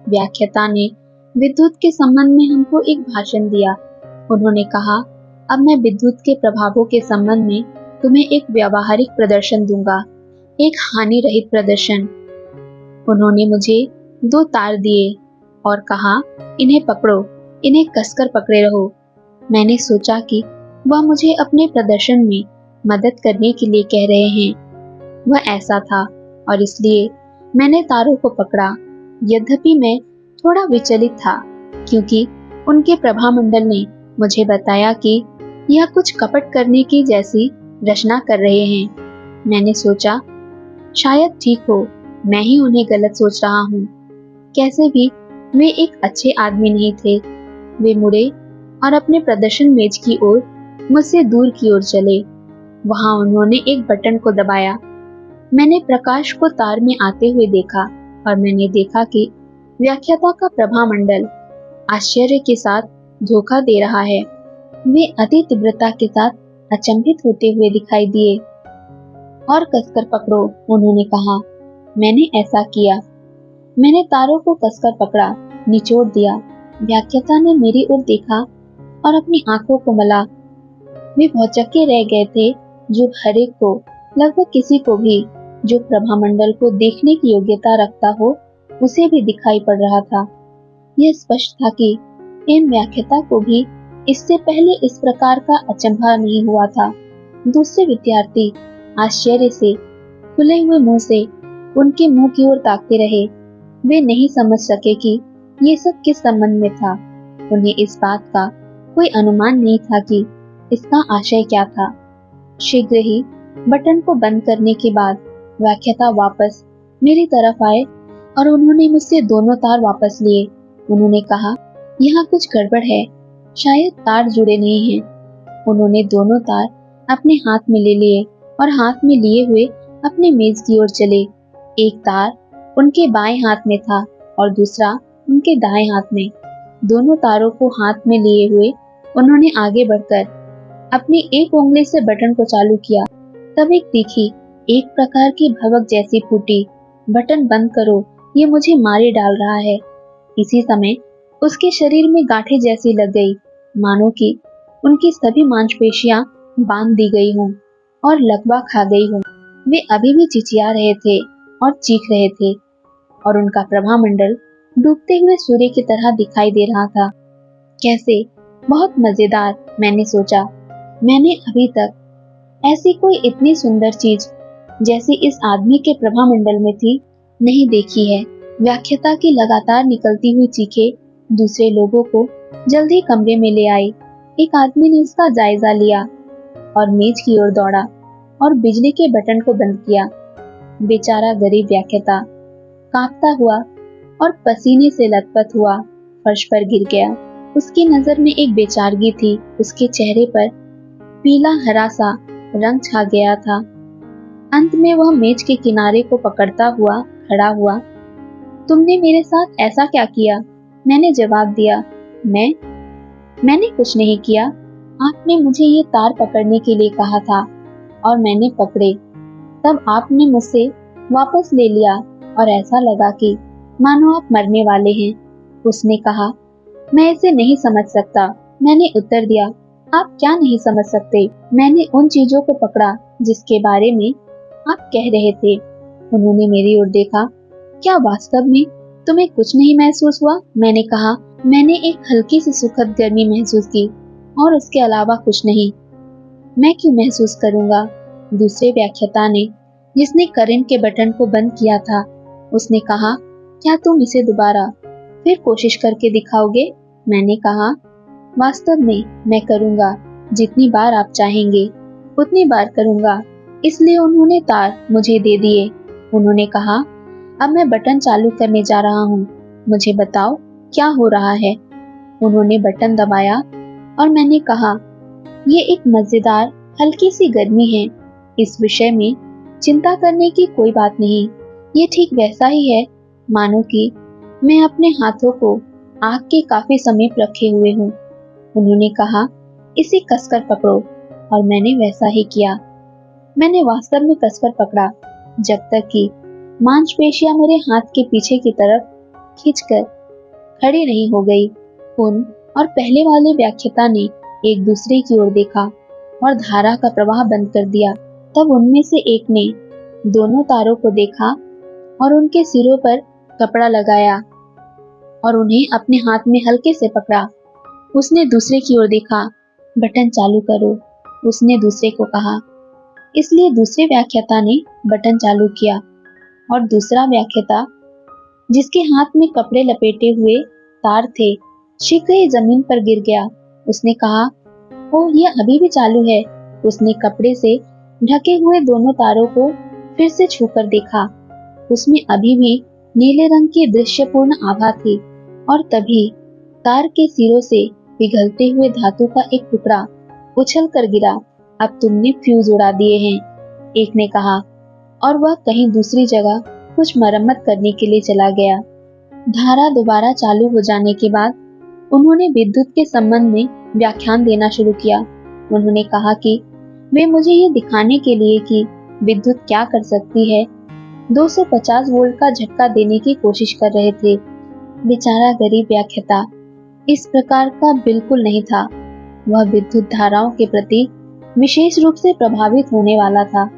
व्याख्याता ने विद्युत के संबंध में हमको एक भाषण दिया। उन्होंने कहा, अब मैं विद्युत के प्रभावों के संबंध में तुम्हें एक व्यावहारिक प्रदर्शन दूंगा, एक हानि रहित प्रदर्शन। उन्होंने मुझे 2 तार दिए और कहा, इन्हें पकड़ो, इन्हें कसकर पकड़े रहो। मैंने सोचा कि वह मुझे अपने प्रदर्शन में मदद करने के लिए कह रहे हैं। वह ऐसा था और इसलिए मैंने तारों को पकड़ा। यद्यपि मैं थोड़ा विचलित था क्योंकि उनके प्रभामंडल ने मुझे बताया कि यह कुछ कपट करने की जैसी रचना कर रहे हैं। मैंने सोचा शायद ठीक हो, मैं ही उन्हें गलत सोच रहा हूँ। कैसे भी वे एक अच्छे आदमी नहीं थे। वे मुड़े और अपने प्रदर्शन मेज की ओर मुझसे दूर की ओर चले। वहां उन्होंने एक बटन को दबाया। मैंने प्रकाश को तार में आते हुए देखा और मैंने देखा कि व्याख्याता का प्रभामंडल आश्चर्य के साथ धोखा दे रहा है। वे अति तीव्रता के साथ अचंभित होते हुए दिखाई दिए। और कसकर पकड़ो, उन्होंने कहा। मैंने ऐसा किया। मैंने तारों को कसकर पकड़ा, निचोड़ दिया। व्याख्याता ने मेरी ओर देखा और अपनी आंखों को मला। वे भौचक्के रह गए थे, जो हर एक को, लगभग किसी को भी जो प्रभामंडल को देखने की योग्यता रखता हो, उसे भी दिखाई पड़ रहा था। यह स्पष्ट था कि इन व्याख्याता को भी इससे पहले इस प्रकार का अचंभा नहीं हुआ था। दूसरे विद्यार्थी आश्चर्य से खुले हुए मुंह से उनके मुंह की ओर ताकते रहे। वे नहीं समझ सके कि ये सब किस संबंध में था। उन्हें इस बात का कोई अनुमान नहीं था कि इसका आशय क्या था। शीघ्र ही बटन को बंद करने के बाद व्याख्याता वापस मेरी तरफ आए और उन्होंने मुझसे दोनों तार वापस लिए। उन्होंने कहा, यहाँ कुछ गड़बड़ है, शायद तार जुड़े नहीं हैं। उन्होंने दोनों तार अपने हाथ में ले लिए और हाथ में लिए हुए अपने मेज की ओर चले। एक तार उनके बाएं हाथ में था और दूसरा उनके दाएं हाथ में। दोनों तारों को हाथ में लिए हुए उन्होंने आगे बढ़कर अपनी एक उंगली से बटन को चालू किया। तब एक तीखी, एक प्रकार की भवक जैसी फूटी, बटन बंद करो, ये मुझे मारे डाल रहा है। इसी समय उसके शरीर में गांठें जैसी लग गई, मानो कि उनकी सभी मांसपेशियां बांध दी गई हों और लकवा खा गई हों। वे अभी भी चिचिया रहे थे और चीख रहे थे और उनका प्रभामंडल डूबते हुए सूर्य की तरह दिखाई दे रहा था। कैसे बहुत मजेदार, मैंने सोचा। मैंने अभी तक ऐसी कोई इतनी सुंदर चीज जैसी इस आदमी के प्रभामंडल में थी नहीं देखी है। व्याख्याता की लगातार निकलती हुई चीखें दूसरे लोगों को जल्दी कमरे में ले आई। एक आदमी ने इसका जायजा लिया और मेज की ओर दौड़ा और बिजली के बटन को बंद किया। बेचारा गरीब व्याख्याता कांपता हुआ और पसीने से लथपथ हुआ फर्श पर गिर गया। उसकी नजर में एक बेचारगी थी। उसके चेहरे पर पीला हरा सा रंग छा गया था। अंत में वह मेज के किनारे को पकड़ता हुआ खड़ा हुआ। तुमने मेरे साथ ऐसा क्या किया? मैंने जवाब दिया, मैंने कुछ नहीं किया। आपने मुझे ये तार पकड़ने के लिए कहा था और मैंने पकड़े। तब आपने मुझसे वापस ले लिया और ऐसा लगा कि मानो आप मरने वाले हैं। उसने कहा, मैं इसे नहीं समझ सकता। मैंने उत्तर दिया, आप क्या नहीं समझ सकते? मैंने उन चीजों को पकड़ा जिसके बारे में आप कह रहे थे। उन्होंने मेरी ओर देखा। क्या वास्तव में तुम्हें कुछ नहीं महसूस हुआ? मैंने कहा, मैंने एक हल्की सी सुखद गर्मी महसूस की और उसके अलावा कुछ नहीं। मैं क्यों महसूस करूंगा? दूसरे व्याख्याता ने, जिसने करंट के बटन को बंद किया था, उसने कहा, क्या तुम इसे दोबारा फिर कोशिश करके दिखाओगे? मैंने कहा, वास्तव में मैं करूंगा। जितनी बार आप चाहेंगे उतनी बार करूंगा। इसलिए उन्होंने तार मुझे दे दिए। उन्होंने कहा, अब मैं बटन चालू करने जा रहा हूँ, मुझे बताओ क्या हो रहा है। उन्होंने बटन दबाया और मैंने कहा, ये एक मजेदार हल्की सी गर्मी है। इस विषय में चिंता करने की कोई बात नहीं। ये ठीक वैसा ही है मानो कि मैं अपने हाथों को आग के काफी समीप रखे हुए हूँ। उन्होंने कहा, इसे कसकर पकड़ो और मैंने वैसा ही किया। मैंने वास्तव में कसकर पकड़ा जब तक कि मांसपेशियां मेरे हाथ के पीछे की तरफ खींचकर खड़ी नहीं हो गई। उन और पहले वाले व्याख्याता ने एक दूसरे की ओर देखा और धारा का प्रवाह बंद कर दिया। तब उनमें से एक ने दोनों तारों को देखा और उनके सिरों पर कपड़ा लगाया और उन्हें अपने हाथ में हल्के से पकड़ा। उसने दूसरे की ओर देखा। बटन चालू करो, उसने दूसरे को कहा। इसलिए दूसरे व्याख्याता ने बटन चालू किया और दूसरा व्याख्याता, जिसके हाथ में कपड़े लपेटे हुए तार थे, शीघ्र ही जमीन पर गिर गया। उसने कहा, ओह, यह अभी भी चालू है। उसने कपड़े से ढके हुए दोनों तारों को फिर से छूकर देखा। उसमें अभी भी नीले रंग की दृश्यपूर्ण आभा थी और तभी तार के सिरों से पिघलते हुए धातु का एक टुकड़ा उछल कर गिरा। अब तुमने फ्यूज उड़ा दिए हैं, एक ने कहा, और वह कहीं दूसरी जगह कुछ मरम्मत करने के लिए चला गया। धारा दोबारा चालू हो जाने के बाद उन्होंने विद्युत के संबंध में व्याख्यान देना शुरू किया। उन्होंने कहा कि वे मुझे ये दिखाने के लिए कि विद्युत क्या कर सकती है 250 वोल्ट का झटका देने की कोशिश कर रहे थे। बेचारा गरीब व्याख्याता इस प्रकार का बिल्कुल नहीं था। वह विद्युत धाराओं के प्रति विशेष रूप से प्रभावित होने वाला था।